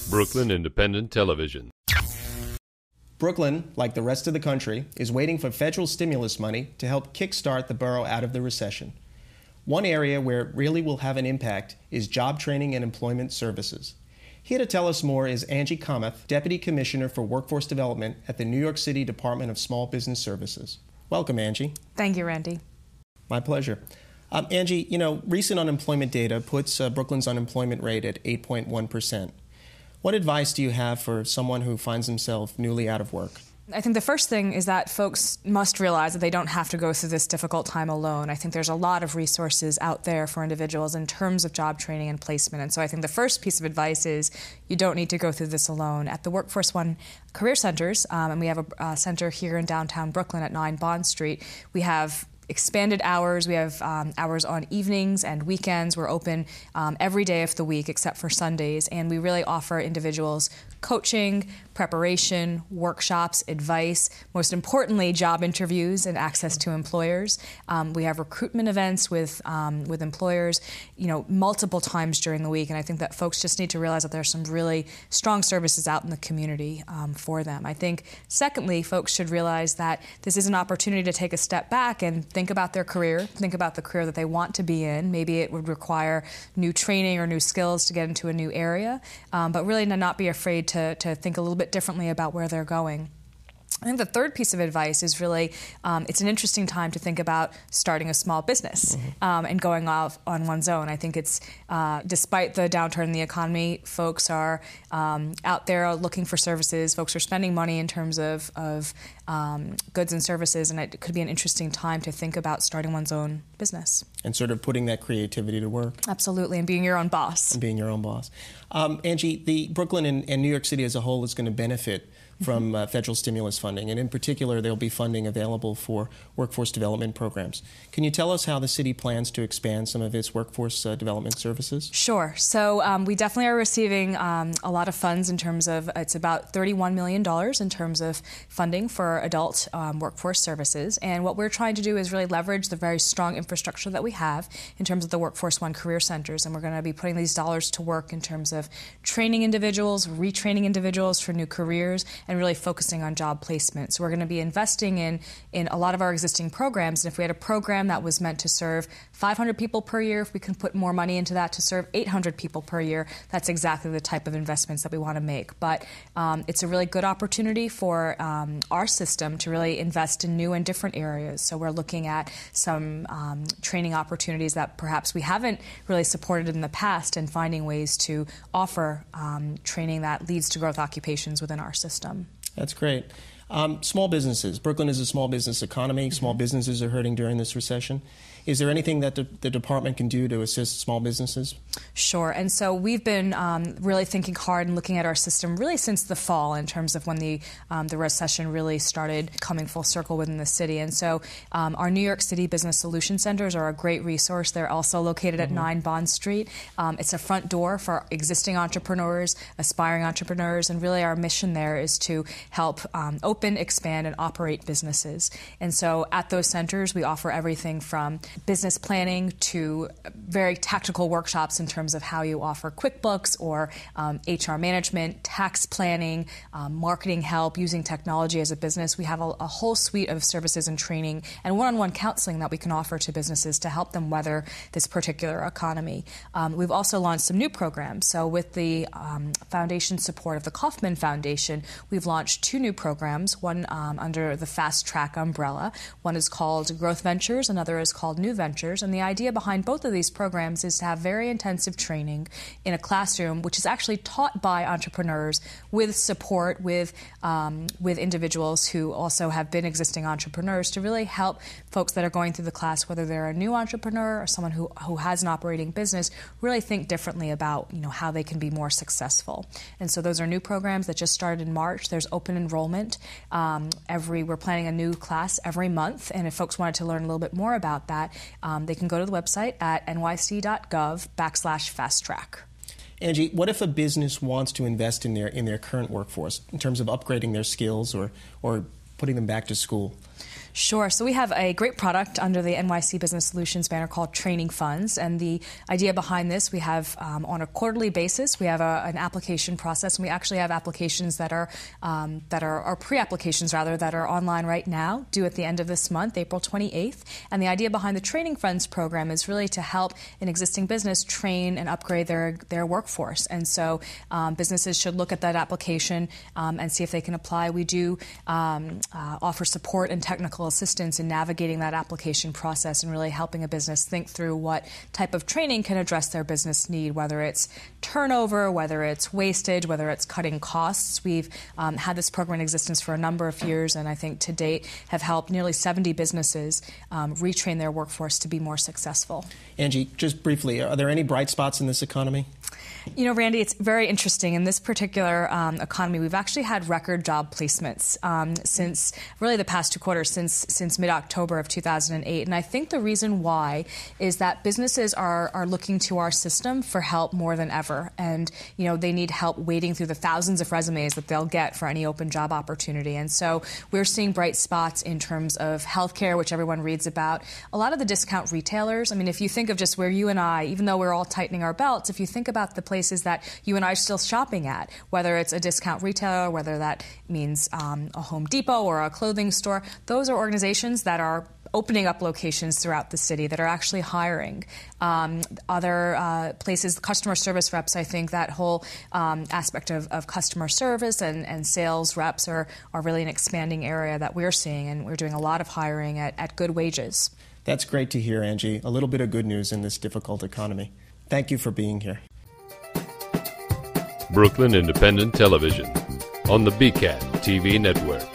Bklyn Independent Television. Bklyn, like the rest of the country, is waiting for federal stimulus money to help kickstart the borough out of the recession. One area where it really will have an impact is job training and employment services. Here to tell us more is Angie Kamath, Deputy Commissioner for Workforce Development at the New York City Department of Small Business Services. Welcome, Angie. Thank you, Randy. My pleasure. Angie, recent unemployment data puts Brooklyn's unemployment rate at 8.1%. What advice do you have for someone who finds himself newly out of work? I think the first thing is that folks must realize that they don't have to go through this difficult time alone. I think there's a lot of resources out there for individuals in terms of job training and placement. And so I think the first piece of advice is you don't need to go through this alone. At the Workforce One Career Centers, and we have a center here in downtown Brooklyn at 9 Bond Street, we have expanded hours. We have hours on evenings and weekends. We're open every day of the week except for Sundays, and we really offer individuals coaching, preparation, workshops, advice, most importantly, job interviews and access to employers. We have recruitment events with employers, multiple times during the week, and I think that folks just need to realize that there's some really strong services out in the community for them. I think, secondly, folks should realize that this is an opportunity to take a step back and think about their career, think about the career that they want to be in. Maybe it would require new training or new skills to get into a new area, but really to not be afraid to think a little bit differently about where they're going. I think the third piece of advice is really, it's an interesting time to think about starting a small business and going off on one's own. I think it's, despite the downturn in the economy, folks are out there looking for services. Folks are spending money in terms of goods and services, and it could be an interesting time to think about starting one's own business. And sort of putting that creativity to work. Absolutely, and being your own boss. And being your own boss. Angie, the Brooklyn and New York City as a whole is going to benefit from federal stimulus funding, and in particular, there'll be funding available for workforce development programs. Can you tell us how the city plans to expand some of its workforce development services? Sure. So we definitely are receiving a lot of funds in terms of, it's about $31 million in terms of funding for adult workforce services. And what we're trying to do is really leverage the very strong infrastructure that we have in terms of the Workforce One Career Centers. And we're going to be putting these dollars to work in terms of training individuals, retraining individuals for new careers, and really focusing on job placement. So we're going to be investing in a lot of our existing programs. And if we had a program that was meant to serve 500 people per year, if we can put more money into that to serve 800 people per year, that's exactly the type of investments that we want to make. But it's a really good opportunity for our system to really invest in new and different areas. So we're looking at some training opportunities that perhaps we haven't really supported in the past, and finding ways to offer training that leads to growth occupations within our system. That's great. Small businesses. Brooklyn is a small business economy. Small businesses are hurting during this recession. Is there anything that the department can do to assist small businesses? Sure. And so we've been really thinking hard and looking at our system really since the fall in terms of when the recession really started coming full circle within the city. And so our New York City Business Solution Centers are a great resource. They're also located at 9 Bond Street. It's a front door for existing entrepreneurs, aspiring entrepreneurs, and really our mission there is to help open, expand, and operate businesses. And so at those centers, we offer everything from business planning to very tactical workshops in terms of how you offer QuickBooks or HR management, tax planning, marketing help, using technology as a business. We have a whole suite of services and training and one-on-one counseling that we can offer to businesses to help them weather this particular economy. We've also launched some new programs. So with the foundation support of the Kauffman Foundation, we've launched 2 new programs, one under the Fast Track umbrella. One is called Growth Ventures, another is called New Ventures, and the idea behind both of these programs is to have very intensive training in a classroom which is actually taught by entrepreneurs with support with individuals who also have been existing entrepreneurs to really help folks that are going through the class, whether they're a new entrepreneur or someone who has an operating business, really think differently about how they can be more successful. And so those are new programs that just started in March. There's open enrollment. We're planning a new class every month, and if folks wanted to learn a little bit more about that, they can go to the website at nyc.gov/fasttrack. Angie, what if a business wants to invest in their current workforce in terms of upgrading their skills or putting them back to school? Sure. So we have a great product under the NYC Business Solutions banner called Training Funds. And the idea behind this, we have on a quarterly basis, we have an application process. And we actually have applications that are pre-applications, rather, that are online right now, due at the end of this month, April 28th. And the idea behind the Training Funds program is really to help an existing business train and upgrade their workforce. And so businesses should look at that application and see if they can apply. We do offer support and technical assistance in navigating that application process and really helping a business think through what type of training can address their business need, whether it's turnover, whether it's wastage, whether it's cutting costs. We've had this program in existence for a number of years, and I think to date have helped nearly 70 businesses retrain their workforce to be more successful. Angie, just briefly, are there any bright spots in this economy? You know, Randy, it's very interesting. In this particular economy, we've actually had record job placements since really the past 2 quarters, since mid-October of 2008. And I think the reason why is that businesses are looking to our system for help more than ever. And, you know, they need help wading through the thousands of resumes that they'll get for any open job opportunity. And so we're seeing bright spots in terms of healthcare, which everyone reads about. A lot of the discount retailers, I mean, if you think of just where you and I, even though we're all tightening our belts, if you think about the places that you and I are still shopping at, whether it's a discount retailer, whether that means a Home Depot or a clothing store, those are organizations that are opening up locations throughout the city, that are actually hiring. Other places, customer service reps, I think that whole aspect of customer service and sales reps are really an expanding area that we're seeing, and we're doing a lot of hiring at good wages. That's great to hear, Angie. A little bit of good news in this difficult economy. Thank you for being here. Bklyn Independent Television on the BCAT TV network.